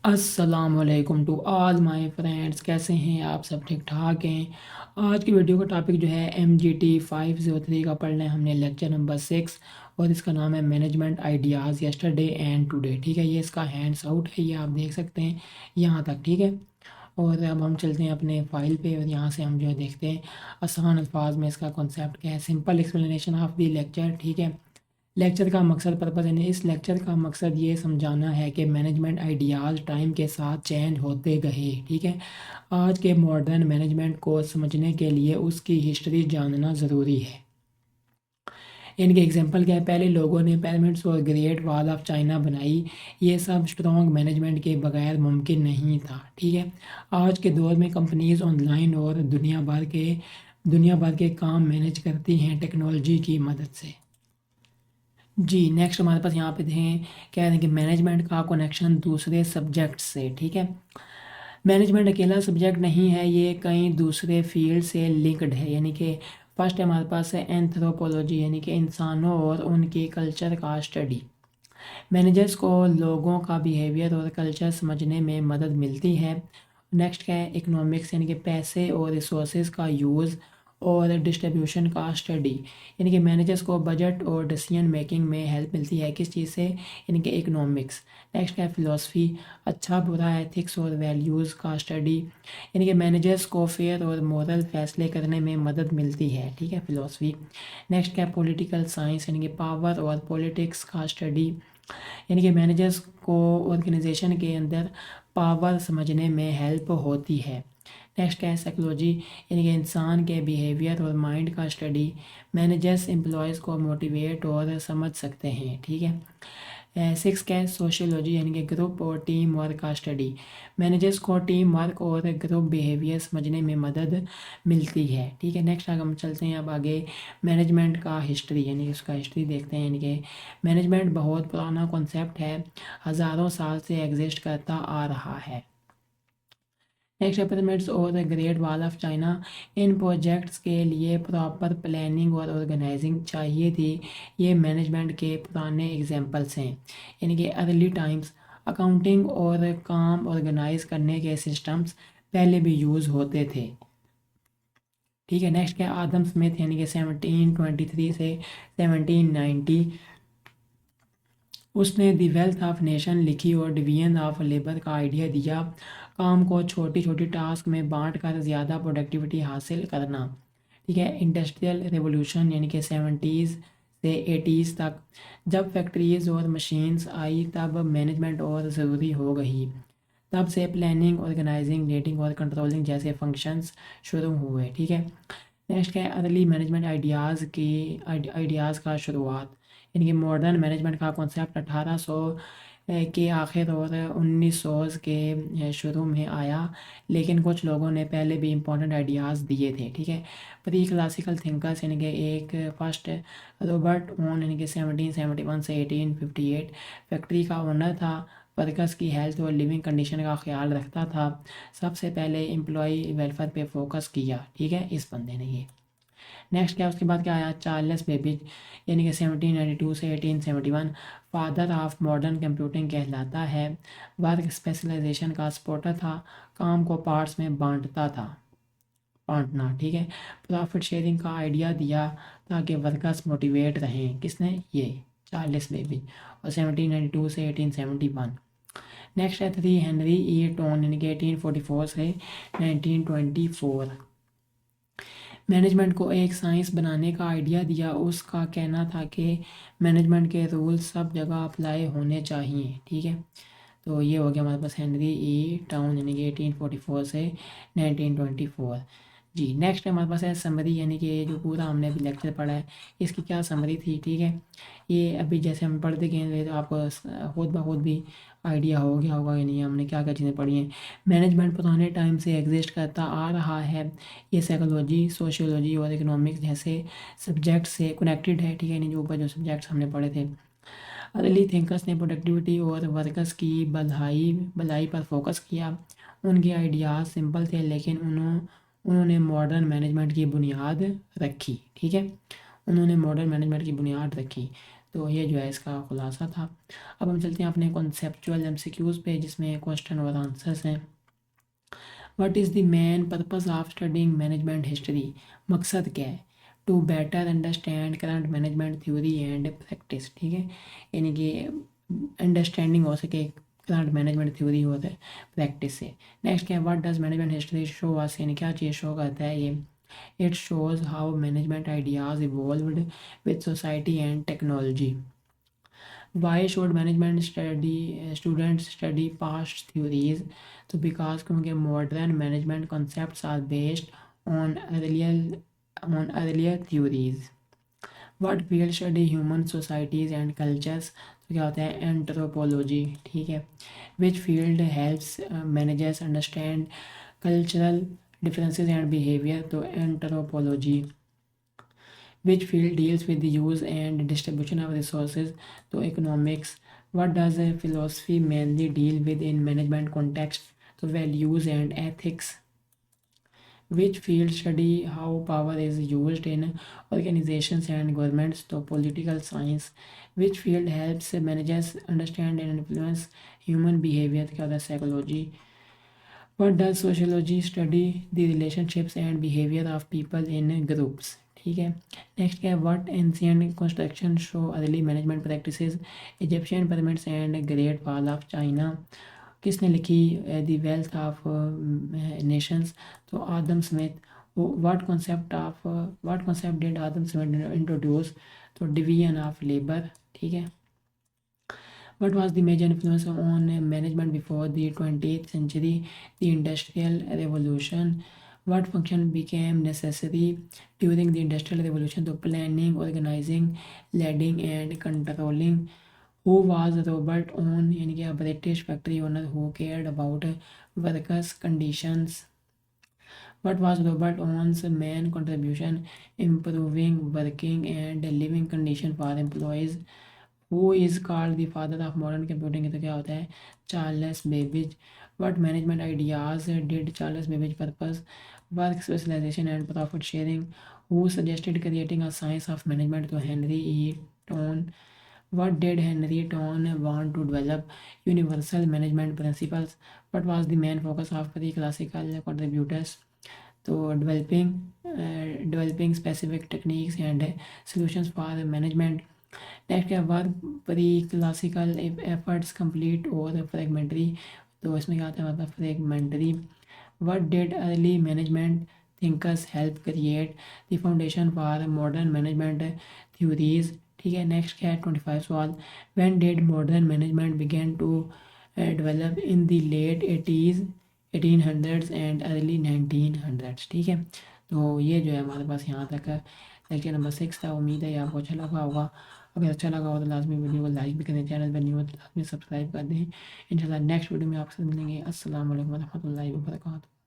अस्सलामुअलैकुम to all my friends, कैसे हैं आप सब? ठीक ठाक हैं। आज की वीडियो का टॉपिक जो है MGT 503 का पढ़ना है हमने, लेक्चर नंबर 6, और इसका नाम है management ideas yesterday and today. ठीक है, ये इसका हैंड्स आउट है, ये आप देख सकते हैं यहाँ तक। ठीक है, और अब हम चलते हैं अपने फाइल पे और यहाँ से हम जो है देखते हैं आसान अल्फाज में इसका कॉन्सेप्ट क्या है। Simple explanation of the lecture. ठीक है, लेक्चर का मकसद, पर्पज़, यानी इस लेक्चर का मकसद ये समझाना है कि मैनेजमेंट आइडियाज़ टाइम के साथ चेंज होते गए। ठीक है, आज के मॉडर्न मैनेजमेंट को समझने के लिए उसकी हिस्ट्री जानना ज़रूरी है। इनके एग्जांपल क्या है? पहले लोगों ने पिरामिड्स और ग्रेट वॉल ऑफ चाइना बनाई। ये सब स्ट्रॉन्ग मैनेजमेंट के बगैर मुमकिन नहीं था। ठीक है, आज के दौर में कंपनीज ऑनलाइन और दुनिया भर के काम मैनेज करती हैं टेक्नोलॉजी की मदद से। जी, नेक्स्ट हमारे पास यहाँ पे देखें, कह रहे हैं कि मैनेजमेंट का कनेक्शन दूसरे सब्जेक्ट से। ठीक है, मैनेजमेंट अकेला सब्जेक्ट नहीं है, ये कई दूसरे फील्ड से लिंक्ड है। यानी कि फर्स्ट है हमारे पास है एंथ्रोपोलॉजी, यानी कि इंसानों और उनके कल्चर का स्टडी। मैनेजर्स को लोगों का बिहेवियर और कल्चर समझने में मदद मिलती है। नेक्स्ट क्या है? इकोनॉमिक्स, यानी कि पैसे और रिसोर्सेज का यूज़ और डिस्ट्रीब्यूशन का स्टडी। यानी कि मैनेजर्स को बजट और डिसीजन मेकिंग में हेल्प मिलती है, किस चीज़ से? यानी कि इकोनॉमिक्स। नेक्स्ट क्या है? फिलोसफी, अच्छा बुरा, एथिक्स और वैल्यूज़ का स्टडी। यानी कि मैनेजर्स को फेयर और मोरल फैसले करने में मदद मिलती है। ठीक है, फिलोसफी। नेक्स्ट क्या है? पॉलिटिकल साइंस, यानी कि पावर और पॉलिटिक्स का स्टडी। यानी कि मैनेजर्स को ऑर्गेनाइजेशन के अंदर पावर समझने में हेल्प होती है। नेक्स्ट क्या है? साइकोलॉजी, यानी कि इंसान के बिहेवियर और माइंड का स्टडी। मैनेजर्स एम्प्लॉयज़ को मोटिवेट और समझ सकते हैं। ठीक है, सिक्स क्या है? सोशियोलॉजी, यानी कि ग्रुप और टीम वर्क का स्टडी। मैनेजर्स को टीम वर्क और ग्रुप बिहेवियर समझने में मदद मिलती है। ठीक है, नेक्स्ट आगे हम चलते हैं अब आगे, मैनेजमेंट का हिस्ट्री, यानी कि उसका हिस्ट्री देखते हैं। यानी कि मैनेजमेंट बहुत पुराना कॉन्सेप्ट है, हज़ारों साल से एग्जिस्ट करता आ रहा है। नेक्स्ट है पिरामिड्स और the great wall of China. In projects के लिए प्रॉपर प्लानिंग और ऑर्गेनाइजिंग चाहिए थी। ये मैनेजमेंट के पुराने एग्जांपल्स हैं, यानी कि अर्ली टाइम्स अकाउंटिंग और काम ऑर्गेनाइज करने के सिस्टम्स पहले भी यूज़ होते थे। ठीक है, नेक्स्ट क्या? आदम स्मिथ, यानी कि 1723 से 1790, उसने द वेल्थ ऑफ नेशन लिखी और डिवीजन ऑफ लेबर का आइडिया दिया, काम को छोटी छोटी टास्क में बांट कर ज़्यादा प्रोडक्टिविटी हासिल करना। ठीक है, इंडस्ट्रियल रेवोल्यूशन, यानी कि 70s से 80s तक, जब फैक्ट्रीज और मशीन्स आई तब मैनेजमेंट और ज़रूरी हो गई। तब से प्लानिंग, ऑर्गेनाइजिंग, लीडिंग और कंट्रोलिंग जैसे फंक्शंस शुरू हुए। ठीक है, नेक्स्ट क्या है? अर्ली मैनेजमेंट आइडियाज़ का शुरुआत, यानी कि मॉडर्न मैनेजमेंट का कॉन्सेप्ट 1800 के आखिर और 1900 के शुरू में आया, लेकिन कुछ लोगों ने पहले भी इम्पोर्टेंट आइडियाज़ दिए थे। ठीक है, प्री क्लासिकल थिंकर्स, यानी कि एक फर्स्ट रॉबर्ट ओन, यानी कि 1771 से 1858, फैक्ट्री का ओनर था, वर्कर्स की हेल्थ और लिविंग कंडीशन का ख्याल रखता था, सबसे पहले एम्प्लॉय वेलफेयर पे फोकस किया। ठीक है, इस बंदे ने ये। नेक्स्ट क्या? उसके बाद क्या आया? चार्ल्स बेबेज, यानी कि 1792 से 1871, फादर ऑफ मॉडर्न कंप्यूटिंग कहलाता है। वर्क स्पेशलाइजेशन का सपोर्टर था, काम को पार्ट्स में बांटना। ठीक है, प्रॉफिट शेयरिंग का आइडिया दिया ताकि वर्कर्स मोटिवेट रहें। किसने? ये चार्ल्स बेबेज, और 1792 से 1871। नेक्स्ट है थ्री हेनरी ई टोन, यानी कि 1844 से 1924, मैनेजमेंट को एक साइंस बनाने का आइडिया दिया। उसका कहना था कि मैनेजमेंट के रूल्स सब जगह अप्लाई होने चाहिए। ठीक है, तो ये हो गया हमारे पास हेनरी ई टाउन, यानी कि 1844 से 1924। जी, नेक्स्ट हमारे पास है समरी, यानी कि ये जो पूरा हमने अभी लेक्चर पढ़ा है इसकी क्या समरी थी। ठीक है, ये अभी जैसे हम पढ़ते गए तो आपको खुद ब खुद भी आइडिया हो गया होगा कि नहीं हमने क्या क्या चीज़ें पढ़ी हैं। मैनेजमेंट पुराने टाइम से एग्जिस्ट करता आ रहा है, ये साइकोलॉजी, सोशियोलॉजी और इकोनॉमिक्स जैसे सब्जेक्ट से कनेक्टेड है। ठीक है, नहीं जो ऊपर जो सब्जेक्ट्स हमने पढ़े थे। अर्ली थिंकर्स ने प्रोडक्टिविटी और वर्कर्स की भलाई भलाई पर फोकस किया। उनके आइडियाज़ सिंपल थे, लेकिन उन्होंने मॉडर्न मैनेजमेंट की बुनियाद रखी। ठीक है, उन्होंने मॉडर्न मैनेजमेंट की बुनियाद रखी। तो ये जो है इसका खुलासा था। अब हम चलते हैं अपने कॉन्सेप्चुअल एमसीक्यूज़ पे, जिसमें क्वेश्चन और आंसर्स हैं। What is the main purpose of studying management history? मकसद क्या है? To better understand current management theory and practice, ठीक है, यानी कि अंडरस्टैंडिंग हो सके करंट मैनेजमेंट थ्योरी और प्रैक्टिस से। नेक्स्ट क्या है? What does management history show us? यानी क्या चीज़ शो करता है ये? It shows how management ideas evolved with society and technology. Why should management study students study past theories? तो because क्योंकि modern management concepts are based on earlier theories. What field study human societies and cultures? तो क्या होता है? Anthropology, ठीक है। Which field helps managers understand cultural differences and behavior? तो anthropology. Which field deals with the use and distribution of resources? तो economics. What does a philosophy mainly deal with in management context? तो values and ethics. Which field study how power is used in organizations and governments? तो political science. Which field helps managers understand and influence human behavior? क्या होता है? psychology. What does sociology study the relationships and behavior of people in groups? ठीक है। Next क्या है? What ancient construction show early management practices? Egyptian pyramids and great wall of China. किसने लिखी the Wealth of Nations? तो Adam Smith. What concept did Adam Smith introduce? तो division of labour, ठीक है। What was the major influence on management before the 20th century? The Industrial Revolution. What function became necessary during the Industrial Revolution? The planning, organizing, leading and controlling. Who was Robert Owen? यानी कि British factory owner who cared about workers' conditions. What was Robert Owen's main contribution? Improving working and living condition for employees. Who is called the father of modern computing? तो क्या होता है? Charles Babbage. What management ideas did Charles Babbage purpose? Work specialisation and profit sharing. Who suggested creating a science of management? तो Henry E Towne. What did Henry Towne want to develop? Universal management principles. What was the main focus of pre classical contributors? तो developing specific techniques and solutions for management. Next क्या? Work pre classical efforts complete और fragmentary. तो इसमें क्या आता है? मतलब fragmentary. What did early management thinkers help create the foundation for modern management theories, ठीक है। नेक्स्ट क्या है? 25 सवाल। When did modern management begin to develop? In the late 1800s and early 1900s, ठीक है। तो ये जो है हमारे पास यहाँ तक लेक्चर नंबर 6 था। उम्मीद है आपको अच्छा लगा होगा। अगर अच्छा लगा हो तो लाजमी वीडियो को लाइक भी करें, चैनल पर न्यू हो तो लाजमी सब्सक्राइब कर दें। इंशाल्लाह नेक्स्ट वीडियो में आपसे मिलेंगे। अस्सलाम वालेकुम रहमतुल्लाहि व बरकातहू।